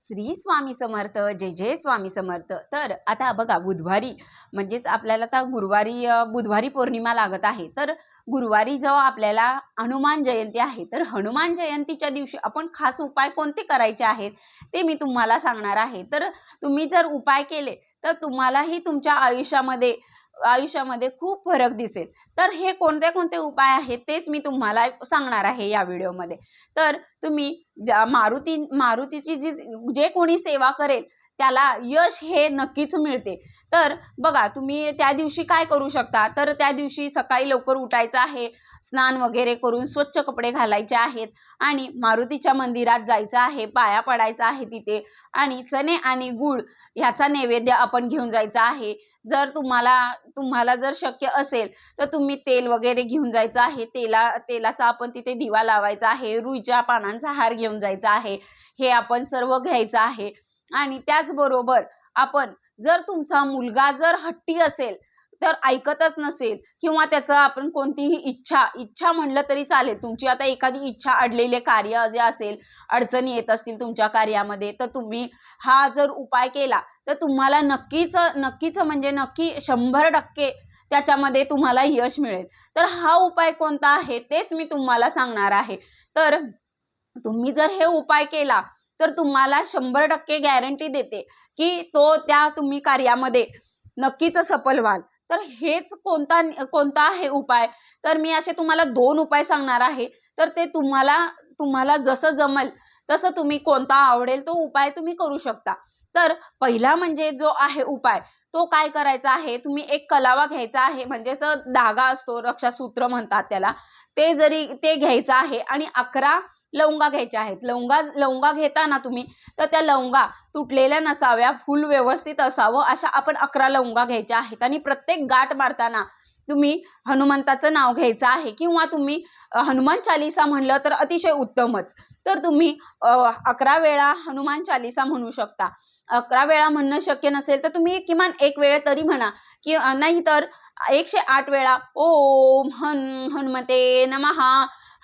श्री स्वामी समर्थ, जय जय स्वामी समर्थ। तर आता बघा, बुधवारी म्हणजेच आपल्याला आता बुधवारी पौर्णिमा लागत आहे। तर गुरुवारी जेव्हा आपल्याला हनुमान जयंती आहे, तर हनुमान जयंतीच्या दिवशी आपण खास उपाय कोणते करायचे आहेत ते मी तुम्हाला सांगणार आहे। तर तुम्ही जर उपाय केले तर तुम्हालाही तुमच्या आयुष्यामध्ये खूप फरक दिसेल। तर हे कोणते कोणते उपाय आहेत तेच मी तुम्हाला सांगणार आहे या व्हिडिओमध्ये। तर तुम्ही मारुतीची जे कोणी सेवा करेल त्याला यश हे नक्कीच मिळते। तर बघा, तुम्ही त्या दिवशी काय करू शकता, तर त्या दिवशी सकाळी लवकर उठायचं आहे, स्नान वगैरे करून स्वच्छ कपडे घालायचे आहेत आणि मारुतीच्या मंदिरात जायचं आहे, पाया पडायचं आहे तिथे आणि चणे आणि गूळ ह्याचा नैवेद्य आपण घेऊन जायचा आहे। जर तुम्हाला जर शक्य असेल तर तुम्ही तेल वगैरे घेऊन जायचं आहे, तेलाचा आपण तिथे दिवा लावायचा आहे, रुईच्या पानांचा हार घेऊन जायचा आहे, हे आपण सर्व घ्यायचं आहे। आणि त्याचबरोबर आपण जर तुमचा मुलगा जर हट्टी असेल, तर ऐकतच नसेल किंवा त्याचं आपण कोणतीही इच्छा म्हणलं तरी चालेल, तुमची आता एखादी इच्छा अडलेले कार्य जे असेल, अडचणी येत असतील तुमच्या कार्यामध्ये, तर तुम्ही हा जर उपाय केला तर तुम्हाला नक्कीच म्हणजे नक्की 100% त्याच्यामध्ये तुम्हाला यश मिळेल। तर हा उपाय कोणता आहे तेच मी तुम्हाला सांगणार आहे। तर तुम्ही जर हे उपाय केला तर तुम्हाला 100% गॅरंटी देते की तुम्ही कार्यामध्ये नक्कीच सफल व्हाल। तर हेच कोणता आहे उपाय, तर मी असे तुम्हाला 2 उपाय सांगणार आहे। तर ते तुम्हाला जसं जमल तसं तुम्ही कोणता आवडेल तो उपाय तुम्ही करू शकता। तर पहिला म्हणजे जो आहे उपाय, तो काय करायचा आहे, तुम्ही एक कलावा घ्यायचा आहे, म्हणजेच धागा असतो, रक्षासूत्र म्हणतात त्याला, ते घ्यायचं आहे आणि 11 लवंगा घ्यायच्या आहेत। लवंगा घेताना तुम्ही तर त्या लवंगा तुटलेल्या नसाव्या, फुल व्यवस्थित असावं, अशा आपण 11 लवंगा घ्यायच्या आहेत आणि प्रत्येक गाठ मारताना तुम्ही हनुमंताचं नाव घ्यायचं आहे किंवा तुम्ही हनुमान चालीसा म्हणलं तर अतिशय उत्तमच। तर तुम्ही 11 वेळा हनुमान चालीसा म्हणू शकता। 11 वेळा म्हणणं शक्य नसेल तर तुम्ही किमान 1 वेळ तरी म्हणा, की नाही तर 108 वेळा ओम हनुमते नमः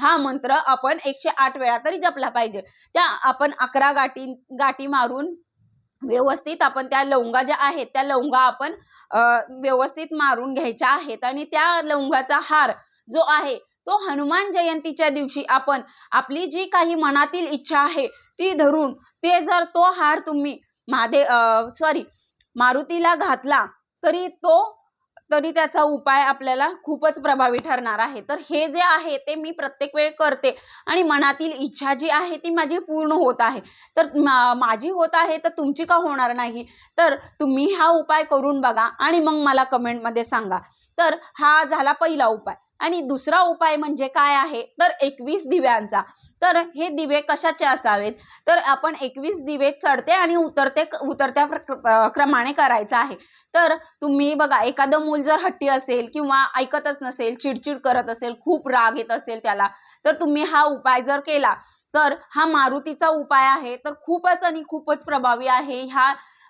हा मंत्र आपण 108 वेळा तरी जपला पाहिजे। त्या आपण 11 गाठी मारून व्यवस्थित आपण त्या लवंगा ज्या आहेत त्या लवंगा आपण व्यवस्थित मारून घ्यायच्या आहेत आणि त्या लवंगाचा हार जो आहे तो हनुमान जयंतीच्या दिवशी आपण आपली जी काही मनातील इच्छा आहे ती धरून जर तो हार तुम्ही मारुतीला घातला तरी त्याचा उपाय आपल्याला खूपच प्रभावी ठरणार आहे। तर हे जे आहे ते मी प्रत्येक वेळ करते आणि मनातील इच्छा जी आहे ती माझी पूर्ण होत आहे। तर माझी होत आहे तर तुमची का होणार नाही? तर तुम्ही हा उपाय करून बघा आणि मग मला कमेंटमध्ये सांगा। तर हा झाला पहिला उपाय। आणि दुसरा उपाय म्हणजे काय आहे, तर 21 दिव्यांचा। तर हे दिवे कशाचे असावेत, तर आपण 21 दिवे चढते आणि उतरत्या क्रमाने करायचं आहे। तर तुम्ही बघा, एखादं मूल जर हट्टी असेल किंवा ऐकतच नसेल, चिडचिड करत असेल, खूप राग येत असेल त्याला, तर तुम्ही हा उपाय जर केला तर हा मारुतीचा उपाय आहे, तर खूपच प्रभावी आहे।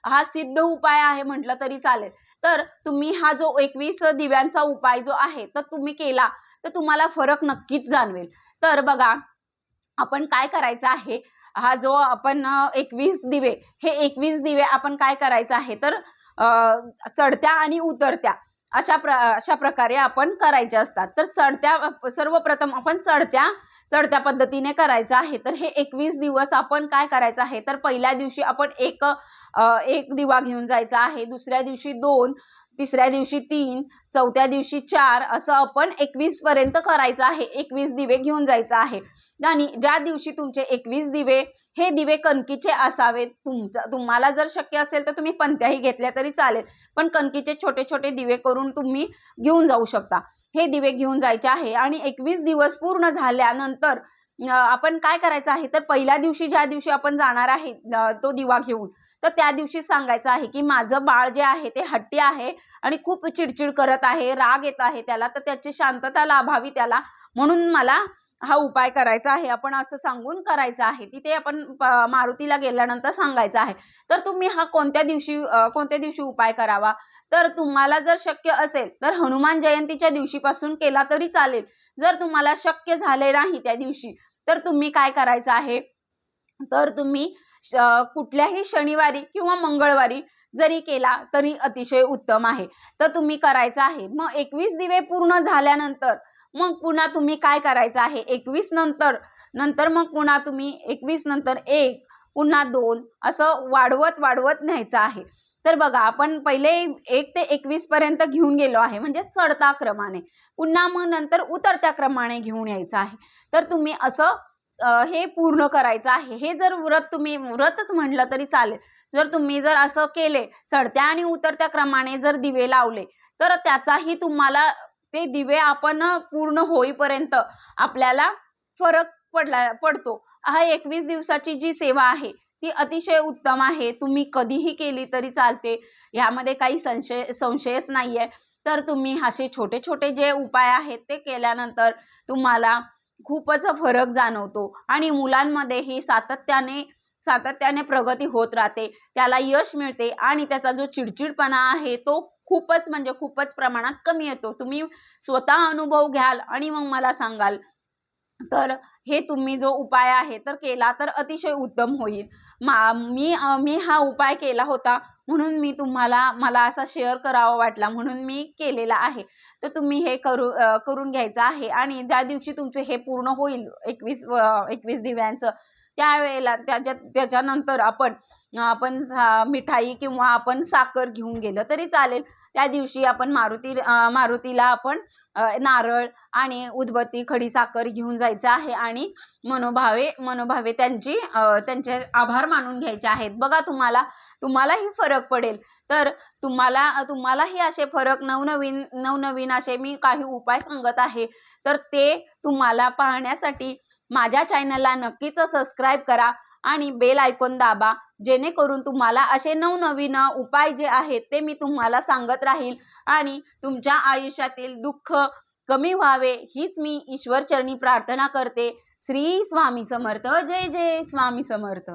हा सिद्ध उपाय आहे म्हटलं तरी चालेल। तर तुम्ही हा जो 21 दिव्यांचा उपाय जो आहे तर तुम्ही केला तर तुम्हाला फरक नक्कीच जाणवेल। तर बघा, आपण काय करायचं आहे, हा जो आपण 21 दिवे आपण काय करायचं आहे, तर चढत्या आणि उतरत्या अशा प्रकारे आपण करायचे असतात। तर सर्वप्रथम आपण चढत्या पद्धतीने करायचं आहे। तर हे 21 दिवस आपण काय करायचं आहे, तर पहिल्या दिवशी आपण एक दिवा घेऊन जायचा आहे, दुसऱ्या दिवशी 2, तिसऱ्या दिवशी 3, चौथ्या दिवशी 4, असं आपण 21 पर्यंत करायचं आहे। 21 दिवे घेऊन जायचं आहे आणि ज्या दिवशी तुमचे 21 दिवे हे दिवे कणकीचे असावेत। तुम्हाला जर शक्य असेल तर तुम्ही पंत्याही घेतल्या तरी चालेल, पण कणकीचे छोटे छोटे दिवे करून तुम्ही घेऊन जाऊ शकता। हे दिवे घेऊन जायचे आहे आणि 21 दिवस पूर्ण झाल्यानंतर आपण काय करायचं आहे, तर पहिल्या दिवशी ज्या दिवशी आपण जाणार आहे तो दिवा घेऊन, तर त्या दिवशी सांगायचं आहे की माझं बाळ जे आहे ते हट्टी आहे आणि खूप चिडचिड करत आहे, राग येत आहे त्याला, तर त्याची शांतता लाभावी त्याला, म्हणून मला हा उपाय करायचा आहे, आपण असं सांगून करायचं आहे। तिथे आपण मारुतीला गेल्यानंतर सांगायचं आहे। तर तुम्ही हा कोणत्या दिवशी उपाय करावा, तर तुम्हाला जर शक्य असेल तर हनुमान जयंतीच्या दिवशीपासून केला तरी चालेल। जर तुम्हाला शक्य झाले नाही त्या दिवशी, तर तुम्ही काय करायचं आहे, तर तुम्ही कुठल्याही शनिवारी किंवा मंगळवारी जरी केला तरी अतिशय उत्तम आहे. तर तुम्ही करायचं आहे. मग 21 दिवे पूर्ण झाल्यानंतर मग पुन्हा तुम्ही काय करायचं आहे, 21 नंतर मग पुन्हा तुम्ही 21 नंतर 1 पुन्हा 2 असं वाढवत न्यायचं आहे. तर बघा आपण पहिले 1 ते 21 पर्यंत घेऊन गेलो आहे, म्हणजे चढता क्रमाने. पुन्हा मग नंतर उतरत्या क्रमाने घेऊन यायचं आहे. तर तुम्ही असं हे पूर्ण करायचं आहे. हे जर तुम्ही व्रतच म्हणलं तरी चालेल. जर असं केले, चढत्या आणि उतरत्या क्रमाने जर दिवे लावले, तर त्याचाही तुम्हाला ते दिवे आपण पूर्ण होईपर्यंत आपल्याला फरक पडतो. हा 21 दिवसाची जी सेवा आहे ती अतिशय उत्तम आहे. तुम्ही कधीही केली तरी चालते, यामध्ये काही संशयच नाही आहे. तर तुम्ही असे छोटे छोटे जे उपाय आहेत ते केल्यानंतर तुम्हाला खूपच फरक जाणवतो आणि मुलांमध्येही सातत्याने प्रगती होत राहते, त्याला यश मिळते आणि त्याचा जो चिडचिडपणा आहे तो खूपच प्रमाणात कमी येतो. तुम्ही स्वतः अनुभव घ्याल आणि मग मला सांगाल. तर हे तुम्ही जो उपाय आहे तर केला तर अतिशय उत्तम होईल. मी हा उपाय केला होता म्हणून मला असा शेअर करावा वाटला म्हणून मी केलेला आहे. तर तुम्ही हे करून घ्यायचं आहे आणि ज्या दिवशी तुमचे हे पूर्ण होईल 21 दिव्यांचं, त्यावेळेला त्याच्यानंतर आपण मिठाई किंवा आपण साखर घेऊन गेलं तरी चालेल. त्या दिवशी आपण मारुतीला आपण नारळ आणि उदबत्ती, खडीसाखर घेऊन जायचं आहे आणि मनोभावे त्यांचे आभार मानून घ्यायचे आहेत. बघा तुम्हालाही फरक पडेल. तर तुम्हालाही असे फरक नवनवीन असे मी काही उपाय सांगत आहे. तर ते तुम्हाला पाहण्यासाठी माझ्या चॅनलला नक्कीच सबस्क्राईब करा आणि बेल आयकॉन दाबा, जेणेकरून तुम्हाला असे नवनवीन उपाय जे आहेत ते मी तुम्हाला सांगत राहील आणि तुमच्या आयुष्यातील दुःख कमी व्हावे हीच मी ईश्वर चरणी प्रार्थना करते. श्री स्वामी समर्थ. जय जय स्वामी समर्थ.